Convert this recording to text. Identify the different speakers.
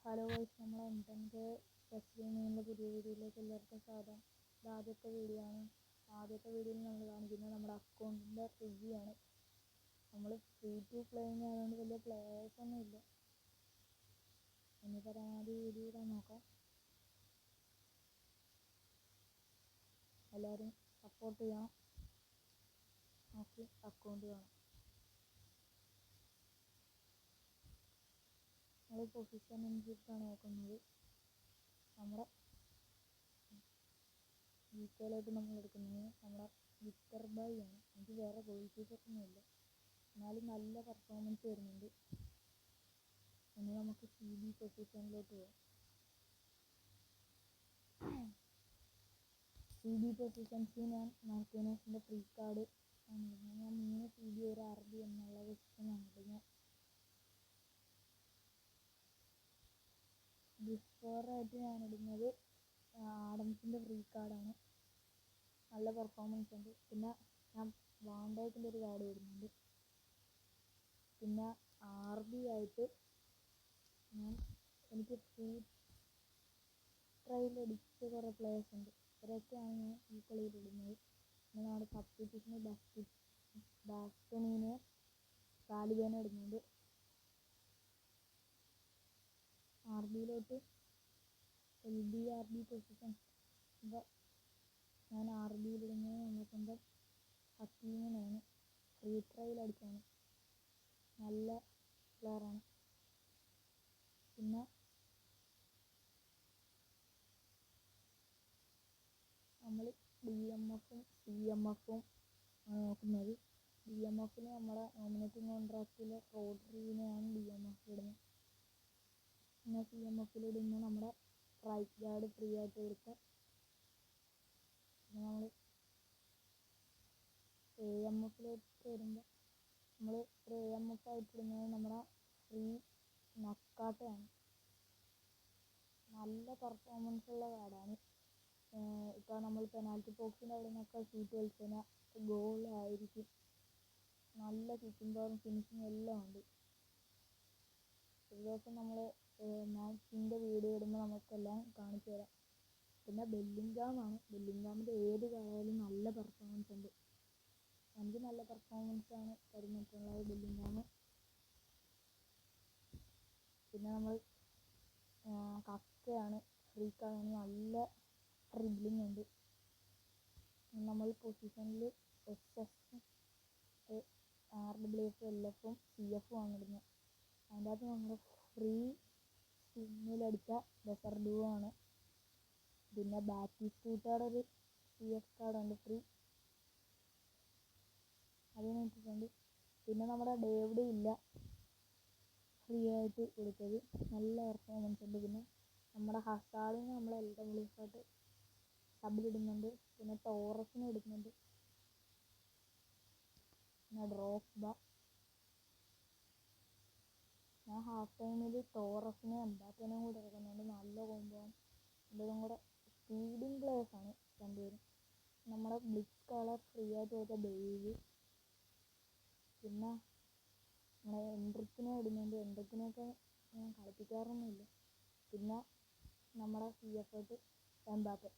Speaker 1: Hello guys, നമ്മളെ M10K test ചെയ്യുന്നതിൻ്റെ പുതിയ വീഡിയോയിലേക്ക് എല്ലാവർക്കും സ്വാഗതം. ഇത് ആദ്യത്തെ വീഡിയോ ആണ്. ആദ്യത്തെ വീഡിയോയിൽ നമ്മൾ കാണിക്കുന്നത് നമ്മുടെ അക്കൗണ്ടിൻ്റെ റിവ്യൂ ആണ്. നമ്മൾ ഫ്രീ ടു പ്ലേയിങ് ആയതുകൊണ്ട് വലിയ പ്ലേയേഴ്സൊന്നും ഇല്ല. ഇനി പരമാവധി വീഡിയോ ഇടാൻ നോക്കാം. എല്ലാവരും സപ്പോർട്ട് ചെയ്യണം. നോക്കി അക്കൗണ്ട് കാണാം. നമ്മൾ പൊസിഷൻ അനുസരിച്ചാണ് നോക്കുന്നത്. നമ്മുടെ ഡീറ്റെയിലായിട്ട് നമ്മൾ എടുക്കുന്നത് നമ്മുടെ വിക്ടർ ബൈ ആണ്. എനിക്ക് വേറെ ഗോൾ കീപ്പറൊന്നും ഇല്ല, എന്നാലും നല്ല പെർഫോമൻസ് വരുന്നുണ്ട്. ഇനി നമുക്ക് CB പൊസിഷനിലോട്ട് പോകാം. CB പൊസിഷൻസ് ഞാൻ മാർക്കീനസിൻ്റെ ഫ്രീ കാർഡ് ആണ് ഇടുന്നത്. ഞാൻ 3 CB 1 RB എന്നുള്ള പൊസിഷനാണ് ഇടുന്നത്. ബിഫോറായിട്ട് ഞാൻ ഇടുന്നത് ആഡംസിൻ്റെ ഫ്രീ കാർഡാണ്. നല്ല പെർഫോമൻസ് ഉണ്ട്. പിന്നെ ഞാൻ വാൻഡൈക്കിൻ്റെ ഒരു കാർഡ് ഇടുന്നുണ്ട്. പിന്നെ RB ആയിട്ട് എനിക്ക് ഫ്രീ ട്രയൽ അടിച്ച കുറേ പ്ലേയേഴ്സ് ഉണ്ട്. ഇവരൊക്കെയാണ് ഞാൻ ഈ കളിയിൽ ഇടുന്നത്. പിന്നെ നമ്മുടെ സബ്സ്റ്റിറ്റ്യൂഷന് ബാസ്റ്റണീനെ സാലിബേനെ ഇടുന്നുണ്ട്. RBയിലോട്ട് LB പൊസിഷൻ ഇപ്പോൾ ഞാൻ RBയിലിടുന്നത് നമ്മളെ ഹക്കീമിനെയാണ്. ഫ്രീ ട്രയൽ അടിച്ചാണ്, നല്ല പ്ലെയറാണ്. പിന്നെ നമ്മൾ DMFും CMFും ആണ് നോക്കുന്നത്. DMFിൽ നമ്മുടെ നോമിനേറ്റിംഗ് കോൺട്രാക്റ്റിലെ റോഡ്രിനെയാണ് DMF ഇടുന്നത്. പിന്നെ CMFിൽ ഇടുമ്പോൾ നമ്മുടെ റൈറ്റ് ഗാർഡ് ഫ്രീ ആയിട്ട് കൊടുക്കുക. പിന്നെ നമ്മൾ AMFിലോട്ട് വരുമ്പോൾ നമ്മൾ ഒരു AMF ആയിട്ട് ഇടുന്നത് നമ്മുടെ ഫ്രീ നക്കാട്ടയാണ്. നല്ല പെർഫോമൻസ് ഉള്ള കാർഡാണ്. ഇപ്പോൾ നമ്മൾ പെനാൽറ്റി ബോക്സിൻ്റെ അവിടെ നിന്നൊക്കെ ഷൂട്ട് കളിച്ചാൽ ഗോളായിരിക്കും. നല്ല കിക്കിംഗ് പവറും ഫിനിഷിങ് എല്ലാം ഉണ്ട്. ഒരു ദിവസം നമ്മൾ മാച്ചിൻ്റെ വീഡിയോ ഇടുമ്പോൾ നമുക്കെല്ലാം കാണിച്ചു തരാം. പിന്നെ ബെല്ലിംഗാമാണ്. ബെല്ലിംഗാമിൻ്റെ ഏത് കളിയായാലും നല്ല പെർഫോമൻസ് ഉണ്ട്. എനിക്ക് നല്ല പെർഫോമൻസാണ് തരുന്നിട്ടുള്ളത് ബെല്ലിംഗാം. പിന്നെ നമ്മൾ കക്കയാണ്, ഫ്രീ കാർഡാണ്. നല്ല ഡ്രിബ്ലിംഗ് ഉണ്ട്. നമ്മൾ പൊസിഷനിൽ SS RWF LFും CFും ആണ് ഇടുന്നത്. അതിൻ്റെ അകത്ത് നമ്മുടെ ഫ്രീ സ്പിന്നിലടിച്ച ഡെസർഡുവോ ആണ്. പിന്നെ ബാറ്റിസ്റ്റൂട്ടയുടെ ഒരു CF കാർഡുണ്ട് ഫ്രീ, അതിന് ഇട്ടിട്ടുണ്ട്. പിന്നെ നമ്മുടെ ഡേവിഡ് ഇല്ല, ഫ്രീ ആയിട്ട് കൊടുത്തത്, നല്ല പെർഫോമൻസ് ഉണ്ട്. പിന്നെ നമ്മുടെ ഹസാർഡിന് നമ്മൾ LWF ആയിട്ട് സബിലിടുന്നുണ്ട്. പിന്നെ ടോറസിന് ഇടുന്നുണ്ട്. പിന്നെ ഡ്രോഗ്ബ. ഞാൻ ഹാഫ് ടൈമിൽ ടോറസിനെ എംബാപ്പേനെയും കൂടെ ഇറക്കുന്നുണ്ട്. നല്ല കോംബോയാണ്. രണ്ടുപേരും കൂടെ സ്പീഡിങ് പ്ലേയേഴ്സാണ് രണ്ടുപേരും. നമ്മുടെ ബ്ലിറ്റ്സ് കളർ ഫ്രീ ആയിട്ട് കൊടുത്ത ബെയ്ലി. പിന്നെ നമ്മുടെ എൻട്രിക്കിനെ ഇടുന്നുണ്ട്. എൻട്രിക്കിനെയൊക്കെ ഞാൻ കളിപ്പിക്കാറൊന്നുമില്ല. പിന്നെ നമ്മുടെ CF ആയിട്ട് എംബാപ്പെ.